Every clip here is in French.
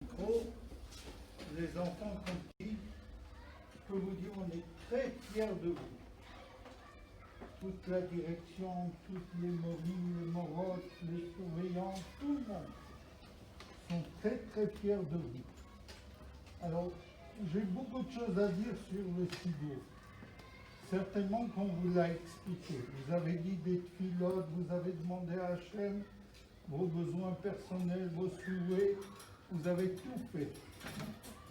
micro, les enfants compris, je peux vous dire, on est très fiers de vous. Toute la direction, toutes les mobiles, les morottes, les surveillants, tout le monde sont très très fiers de vous. Alors, j'ai beaucoup de choses à dire sur le SIDO. Certainement qu'on vous l'a expliqué. Vous avez dit des pilotes, vous avez demandé à HM vos besoins personnels, vos souhaits, vous avez tout fait.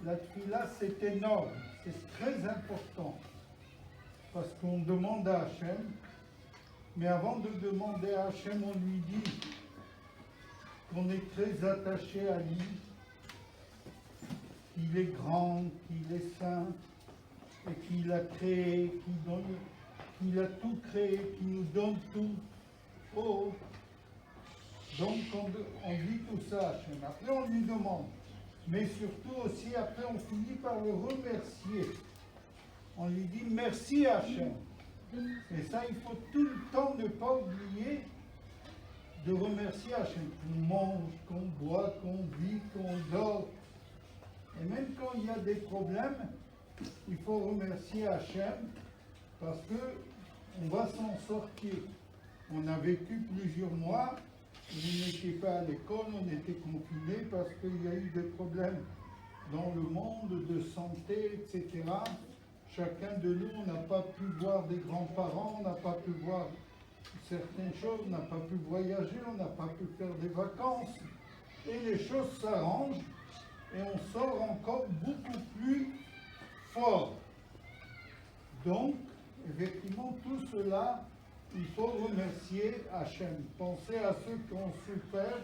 La tfila, c'est énorme, c'est très important, parce qu'on demande à HM, mais avant de demander à HM, on lui dit qu'on est très attaché à lui, qu'il est grand, qu'il est saint, et qu'il a créé, qu'il a tout créé, qu'il nous donne tout. Oh. Donc on dit tout ça à Hachem. Après on lui demande. Mais surtout aussi après on finit par le remercier. On lui dit merci Hachem. Et ça il faut tout le temps ne pas oublier de remercier Hachem. Qu'on mange, qu'on boit, qu'on vit, qu'on dort. Et même quand il y a des problèmes, il faut remercier Hachem parce qu'on va s'en sortir. On a vécu plusieurs mois, on n'était pas à l'école, on était confinés parce qu'il y a eu des problèmes dans le monde de santé, etc. Chacun de nous, on n'a pas pu voir des grands-parents, on n'a pas pu voir certaines choses, on n'a pas pu voyager, on n'a pas pu faire des vacances. Et les choses s'arrangent et on sort encore beaucoup plus fort. Donc, effectivement, tout cela, il faut remercier Hachem. Pensez à ceux qui ont souffert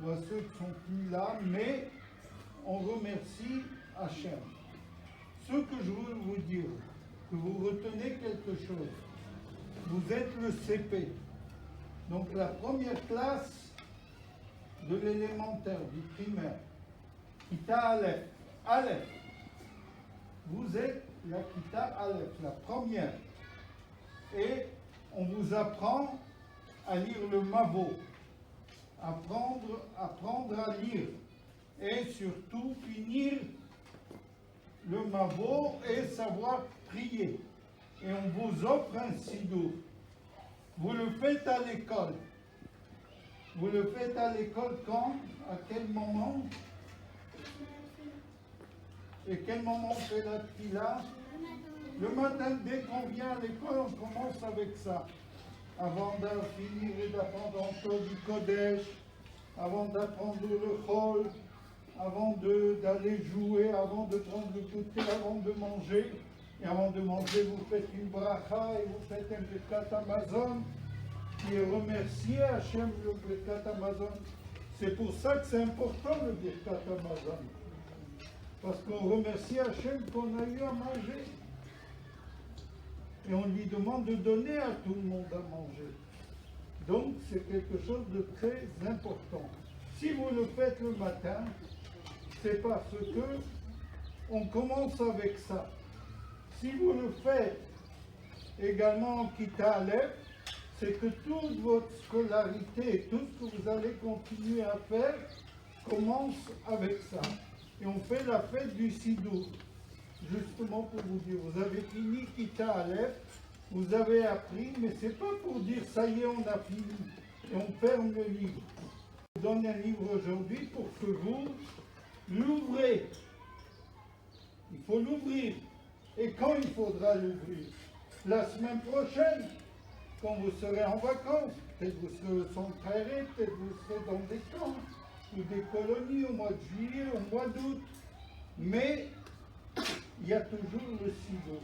ou à ceux qui ne sont plus là, mais on remercie Hachem. Ce que je veux vous dire, que vous retenez quelque chose. Vous êtes le CP, donc la première classe de l'élémentaire, du primaire. Kita Aleph. Aleph. Vous êtes la Kita Aleph, la première. Et on vous apprend à lire le Mavo, apprendre à lire. Et surtout finir le Mavo et savoir prier. Et on vous offre un sidour. Vous le faites à l'école. Vous le faites à l'école quand? À quel moment? Et quel moment on fait la tfila? Le matin, dès qu'on vient à l'école, on commence avec ça. Avant de finir et d'apprendre encore du Kodesh, avant d'apprendre le Chol, avant d'aller jouer, avant de prendre le goûter, avant de manger. Et avant de manger, vous faites une bracha et vous faites un Birkat Hamazon. Et remerciez Hachem le Birkat Hamazon. C'est pour ça que c'est important le Birkat Hamazon. Parce qu'on remercie Hachem qu'on a eu à manger. Et on lui demande de donner à tout le monde à manger. Donc c'est quelque chose de très important. Si vous le faites le matin, c'est parce que on commence avec ça. Si vous le faites également en Kita Aleph, c'est que toute votre scolarité, tout ce que vous allez continuer à faire, commence avec ça. Et on fait la fête du Sidour. Justement pour vous dire, vous avez fini Kita Aleph, vous avez appris, mais c'est pas pour dire ça y est, on a fini et on ferme le livre. Je vous donne un livre aujourd'hui pour que vous l'ouvrez. Il faut l'ouvrir. Et quand il faudra l'ouvrir? La semaine prochaine, quand vous serez en vacances, peut-être vous serez au centre aéré, peut-être vous serez dans des camps ou des colonies au mois de juillet, au mois d'août. Mais il y a toujours le sidour.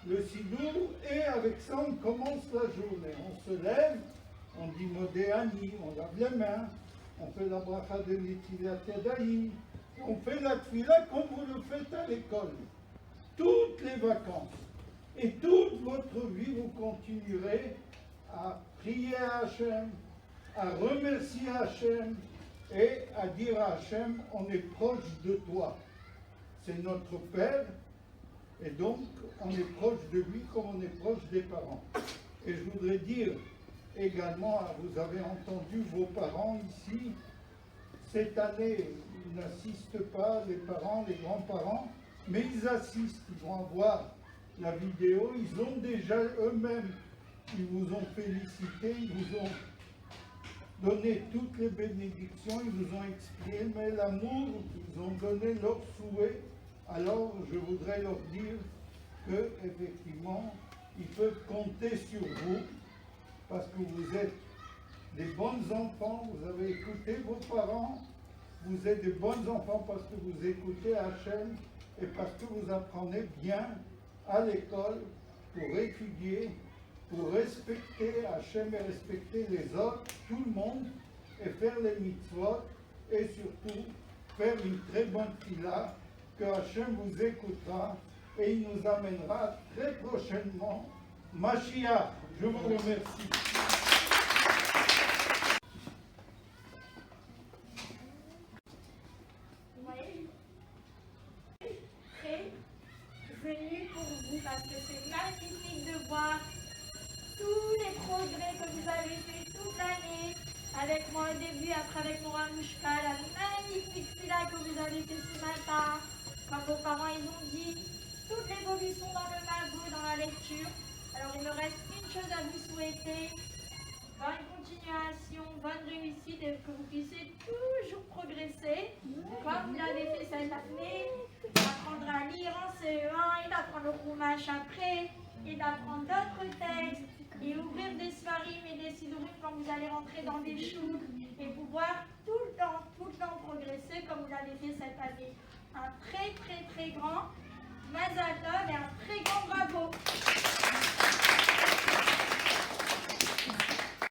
Le sidour, et avec ça, on commence la journée. On se lève, on dit Modéani, on lave les mains, on fait la bracha de Netilat Yadayim, on fait la tfila comme vous le faites à l'école. Toutes les vacances. Et toute votre vie, vous continuerez à prier à Hachem, à remercier Hachem et à dire à Hachem, on est proche de toi. C'est notre Père, et donc on est proche de lui comme on est proche des parents. Et je voudrais dire également, vous avez entendu vos parents ici, cette année, ils n'assistent pas, les parents, les grands-parents, mais ils assistent, ils vont voir la vidéo, ils ont déjà eux-mêmes, ils vous ont félicité, ils vous ont donné toutes les bénédictions, ils vous ont exprimé l'amour, ils ont donné leurs souhaits. Alors je voudrais leur dire que effectivement, ils peuvent compter sur vous, parce que vous êtes des bons enfants, vous avez écouté vos parents, vous êtes des bons enfants parce que vous écoutez Hachem et parce que vous apprenez bien à l'école pour étudier, pour respecter Hachem et respecter les autres, tout le monde, et faire les mitzvot, et surtout faire une très bonne fila, que Hachem vous écoutera et il nous amènera très prochainement Mashiach. Je vous remercie. Venu pour vous parce que c'est magnifique de voir tous les progrès que vous avez fait toute l'année avec moi au début, après avec mon Ramouchka, la magnifique fila que vous avez fait ce matin, comme vos parents ils ont dit, toute l'évolution dans le magou, dans la lecture. Alors il me reste une chose à vous souhaiter, bonne continuation, bonne réussite et que vous puissiez toujours progresser comme vous l'avez fait cette année, d'apprendre à lire en CE1 et d'apprendre le Chumash après et d'apprendre d'autres textes et ouvrir des svarim et des sidurim quand vous allez rentrer dans des choux et pouvoir tout le temps progresser comme vous l'avez fait cette année. Un très très très grand Mazal Tov et un très grand bravo.